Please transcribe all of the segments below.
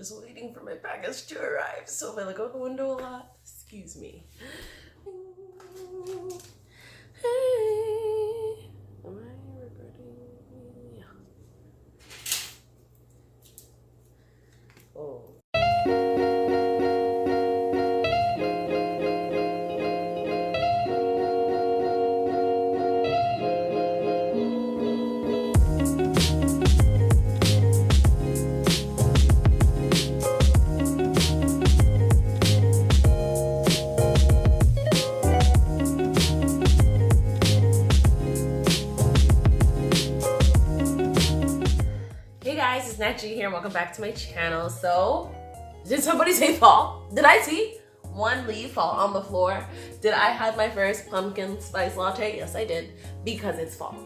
Just waiting for my package to arrive. So if I look out the window a lot, excuse me. Hey, am I recording? Yeah. Oh. It's Natchi here and welcome back to my channel. So, did somebody say fall? Did I see one leaf fall on the floor? Did I have my first pumpkin spice latte? Yes, I did, because it's fall.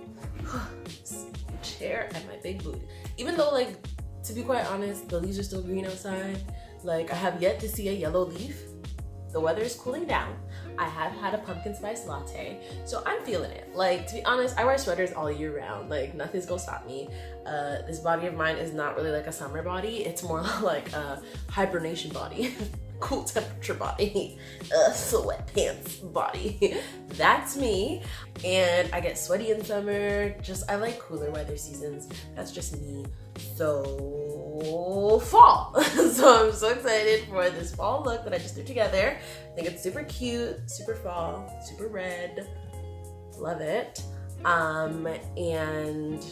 Chair and my big booty. Even though, like, to be quite honest, the leaves are still green outside. Like, I have yet to see a yellow leaf. The weather is cooling down. I have had a pumpkin spice latte, so I'm feeling it. Like, to be honest, I wear sweaters all year round. Like, nothing's gonna stop me. This body of mine is not really like a summer body. It's more like a hibernation body. Cool temperature body. Sweatpants body. That's me. And I get sweaty in summer. I like cooler weather seasons. That's just me. So fall. So I'm so excited for this fall look that I just threw together. I think it's super cute, super fall, super red. Love it. And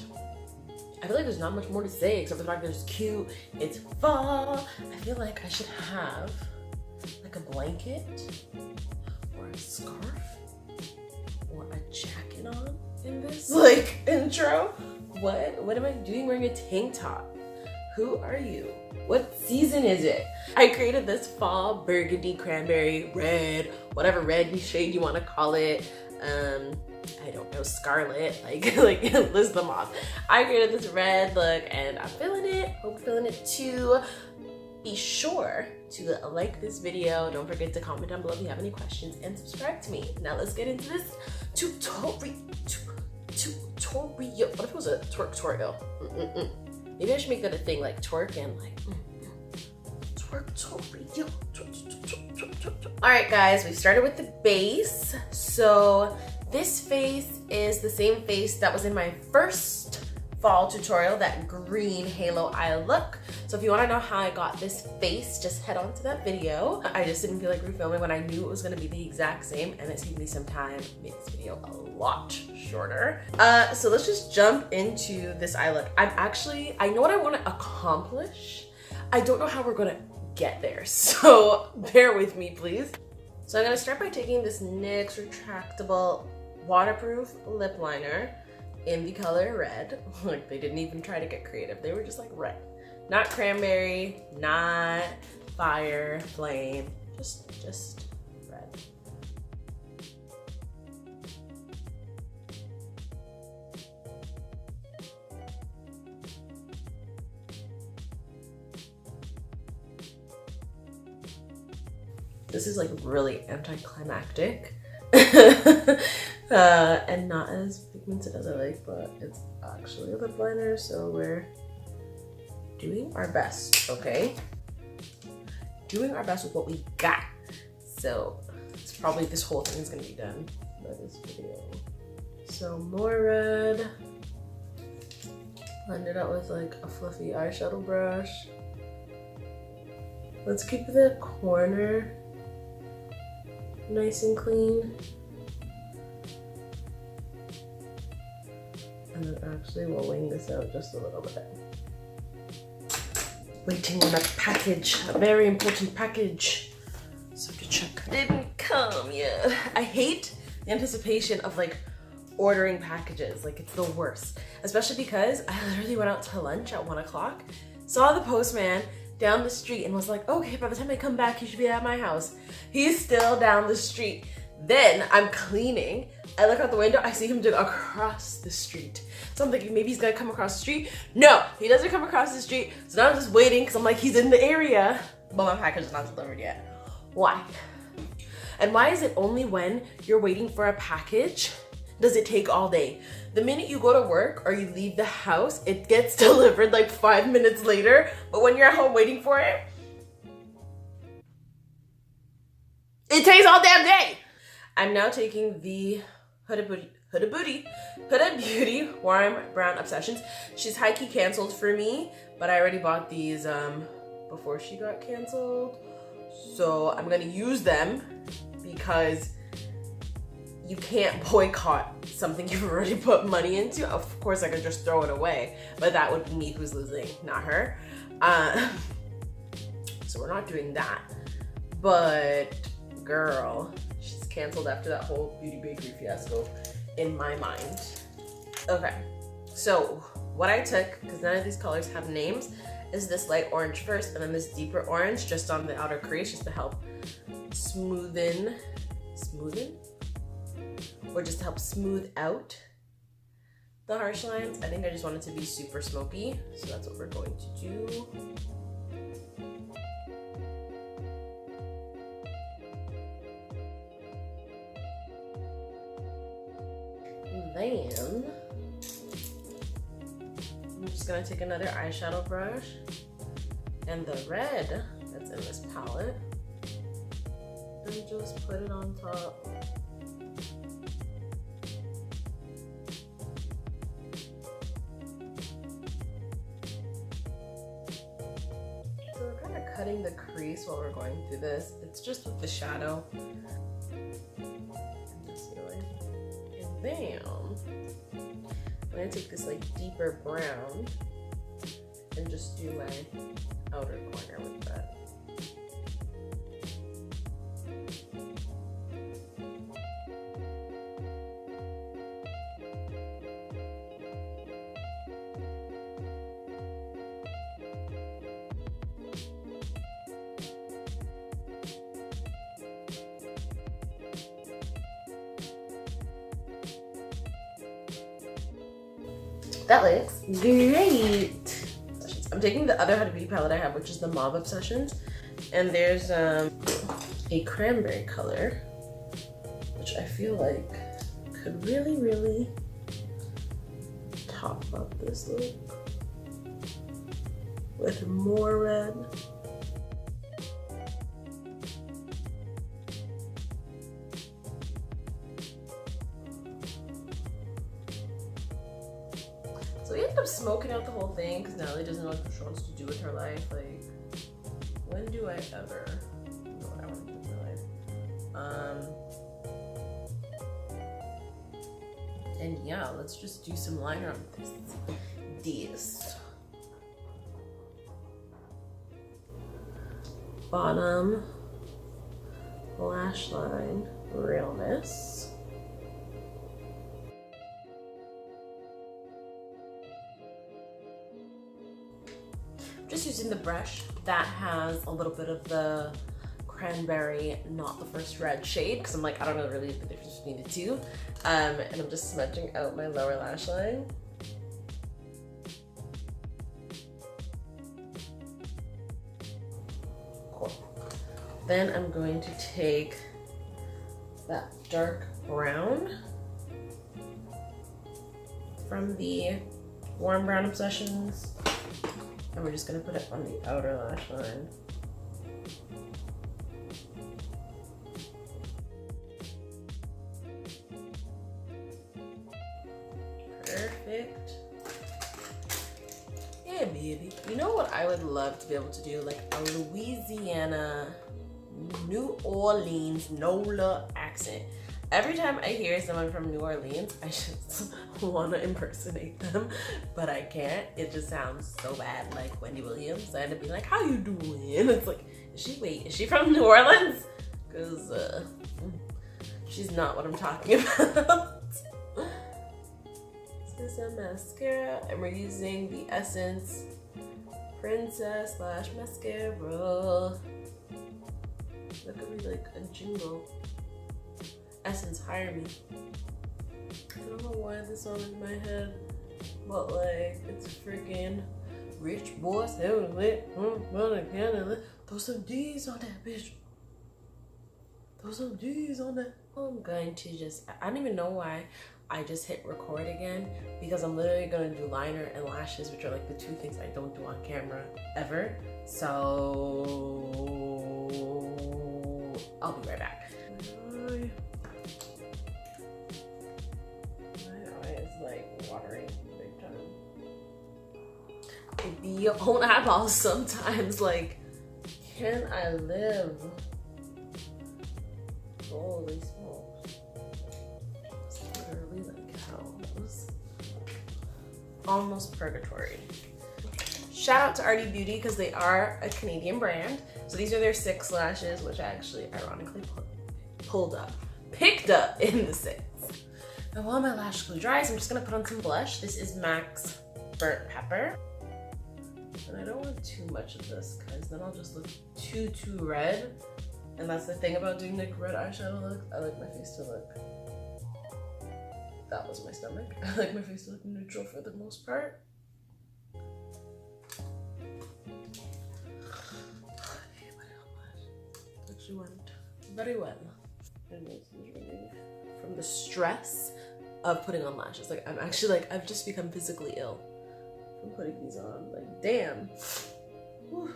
I feel like there's not much more to say except for the fact that it's cute, it's fall. I feel like I should have like a blanket or a scarf or a jacket on in this like intro. What am I doing wearing a tank top? Who are you? What season is it? I created this fall burgundy, cranberry, red, whatever red shade you want to call it. I don't know, scarlet, like list them off. I created this red look and I'm feeling it. Hope you're feeling it too. Be sure to like this video. Don't forget to comment down below if you have any questions and subscribe to me. Now let's get into this tutorial. What if it was a twerk tutorial? Maybe I should make that a thing, like twerk and like twerk tutorial. All right, guys, we started with the base. So this face is the same face that was in my first fall tutorial, that green halo eye look. So if you want to know how I got this face, just head on to that video. I just didn't feel like refilming when I knew it was going to be the exact same, and it saved me some time to make this video a lot shorter. So let's just jump into this eye look. I know what I want to accomplish. I don't know how we're going to get there, so bear with me, please. So I'm going to start by taking this NYX retractable waterproof lip liner in the color red. Like, they didn't even try to get creative. They were just like red. Not cranberry, not fire, flame, just red. This is like really anticlimactic. And not as pigmented as I like, but it's actually a lip liner, so we're doing our best, okay? Doing our best with what we got. So it's probably, this whole thing is gonna be done by this video. So more red. Blend it out with like a fluffy eyeshadow brush. Let's keep the corner nice and clean. And then actually we'll wing this out just a little bit. Waiting on a package, a very important package. So to check, didn't come yet. I hate the anticipation of like ordering packages. Like, it's the worst, especially because I literally went out to lunch at 1 o'clock, saw the postman down the street and was like, okay, by the time I come back, he should be at my house. He's still down the street. Then I'm cleaning. I look out the window, I see him doing across the street. So I'm thinking maybe he's gonna come across the street. No, he doesn't come across the street. So now I'm just waiting because I'm like, he's in the area, but my package is not delivered yet. Why? And why is it only when you're waiting for a package does it take all day. The minute you go to work or you leave the house, it gets delivered like 5 minutes later. But when you're at home waiting for it, it takes all damn day. I'm now taking the Huda Beauty Warm Brown Obsessions. She's high-key canceled for me, but I already bought these before she got canceled. So I'm gonna use them because you can't boycott something you've already put money into. Of course, I could just throw it away, but that would be me who's losing, not her. So we're not doing that. But girl, she's canceled after that whole beauty bakery fiasco in my mind. Okay, so what I took, because none of these colors have names, is this light orange first and then this deeper orange just on the outer crease just to help smoothen? Or just to help smooth out the harsh lines. I think I just want it to be super smoky, so that's what we're going to do. And then I'm just gonna take another eyeshadow brush and the red that's in this palette and just put it on top. Cutting the crease while we're going through this. It's just with the shadow. And then I'm gonna take this like deeper brown and just do my outer corner with that. That looks great. I'm taking the other Huda Beauty palette I have, which is the Mauve Obsessions. And there's a cranberry color, which I feel like could really, really top up this look with more red. So we ended up smoking out the whole thing because Natalie doesn't know what she wants to do with her life. Like, when do I ever know what I want to do with my life? And yeah, let's just do some liner on this. Bottom lash line realness. Just using the brush that has a little bit of the cranberry, not the first red shade, because I'm like, I don't know really the difference between the two. And I'm just smudging out my lower lash line. Cool. Then I'm going to take that dark brown from the Warm Brown Obsessions. And we're just gonna put it on the outer lash line. Perfect. Yeah, baby. You know what I would love to be able to do? Like a Louisiana, New Orleans, NOLA accent. Every time I hear someone from New Orleans, I just want to impersonate them, but I can't. It just sounds so bad, like Wendy Williams. I end up being like, how you doing? It's like, is she from New Orleans? Because she's not what I'm talking about. This is a mascara, and we're using the Essence Princess Lash Mascara. That could be like a jingle. Essence, hire me. I don't know why this song is in my head, but like, it's freaking rich boys, lit, throw some D's on that bitch. Throw some D's on that. I'm going to just, I don't even know why I just hit record again because I'm literally gonna do liner and lashes, which are like the two things I don't do on camera ever. So I'll be right back. My eye is like watering big time. It be your own eyeballs sometimes. Like, can I live? Holy smokes. It's literally like hell. It was almost purgatory. Shout out to Arty Beauty because they are a Canadian brand. So these are their 6 lashes, which I actually ironically picked up in the 6. And while my lash glue dries, I'm just gonna put on some blush. This is MAC's Burnt Pepper. And I don't want too much of this because then I'll just look too red. And that's the thing about doing like red eyeshadow look. I like my face to look, that was my stomach. I like my face to look neutral for the most part. Actually went very well. And this is really from the stress of putting on lashes. Like I'm actually like, I've just become physically ill from putting these on. Like damn. Whew.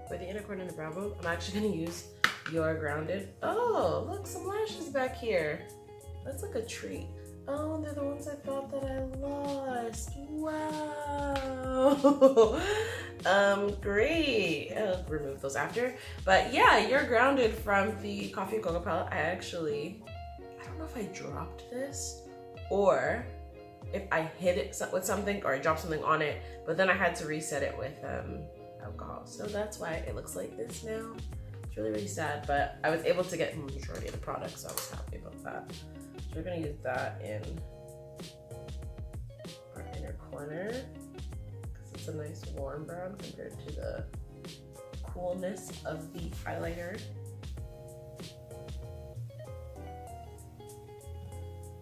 For the inner corner and the brow bone, I'm actually gonna use Your Grounded. Oh, look, some lashes back here. That's like a treat. Oh, they're the ones I thought that I lost. Wow. Great. I'll remove those after. But yeah, You're Grounded from the Coffee and Cocoa palette. I don't know if I dropped this or if I hit it with something or I dropped something on it, but then I had to reset it with alcohol. So that's why it looks like this now. It's really, really sad, but I was able to get the majority of the product, so I was happy about that. So we're gonna use that in our inner corner because it's a nice warm brown compared to the coolness of the highlighter.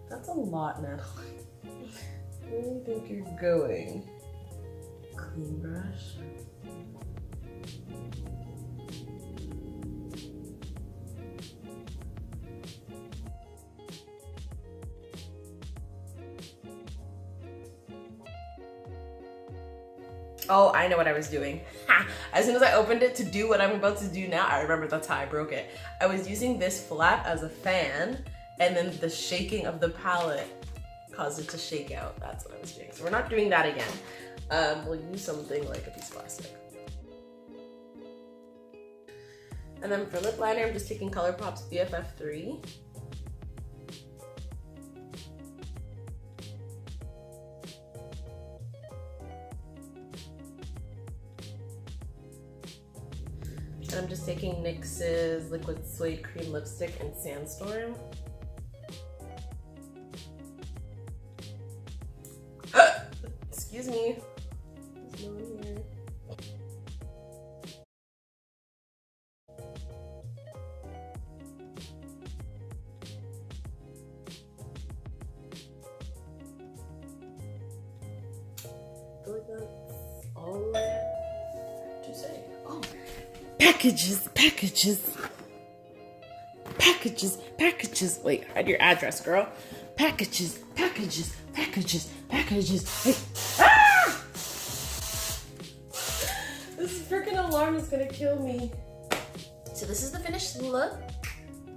That's a lot, Natalie. Where do you think you're going? Clean brush. Oh, I know what I was doing. As soon as I opened it to do what I'm about to do now, I remember that's how I broke it. I was using this flat as a fan, and then the shaking of the palette caused it to shake out. That's what I was doing. So we're not doing that again. We'll use something like a piece of plastic. And then for lip liner, I'm just taking ColourPop's BFF3. And I'm just taking NYX's Liquid Suede Cream Lipstick in Sandstorm. Excuse me. There's no one here. I feel like that's all I have to say. Oh. Packages. Wait, hide your address, girl. Packages. Wait. Ah! This freaking alarm is gonna kill me. So this is the finished look.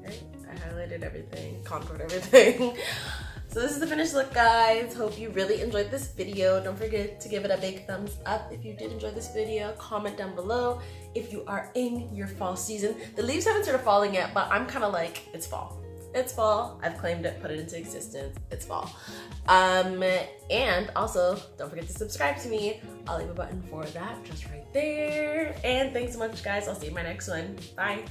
Right? I highlighted everything, contoured everything. So this is the finished look, guys. Hope you really enjoyed this video. Don't forget to give it a big thumbs up if you did enjoy this video. Comment down below if you are in your fall season. The leaves haven't started falling yet, but I'm kind of like, it's fall. It's fall. I've claimed it, put it into existence. It's fall. And also, don't forget to subscribe to me. I'll leave a button for that just right there. And thanks so much, guys. I'll see you in my next one. Bye.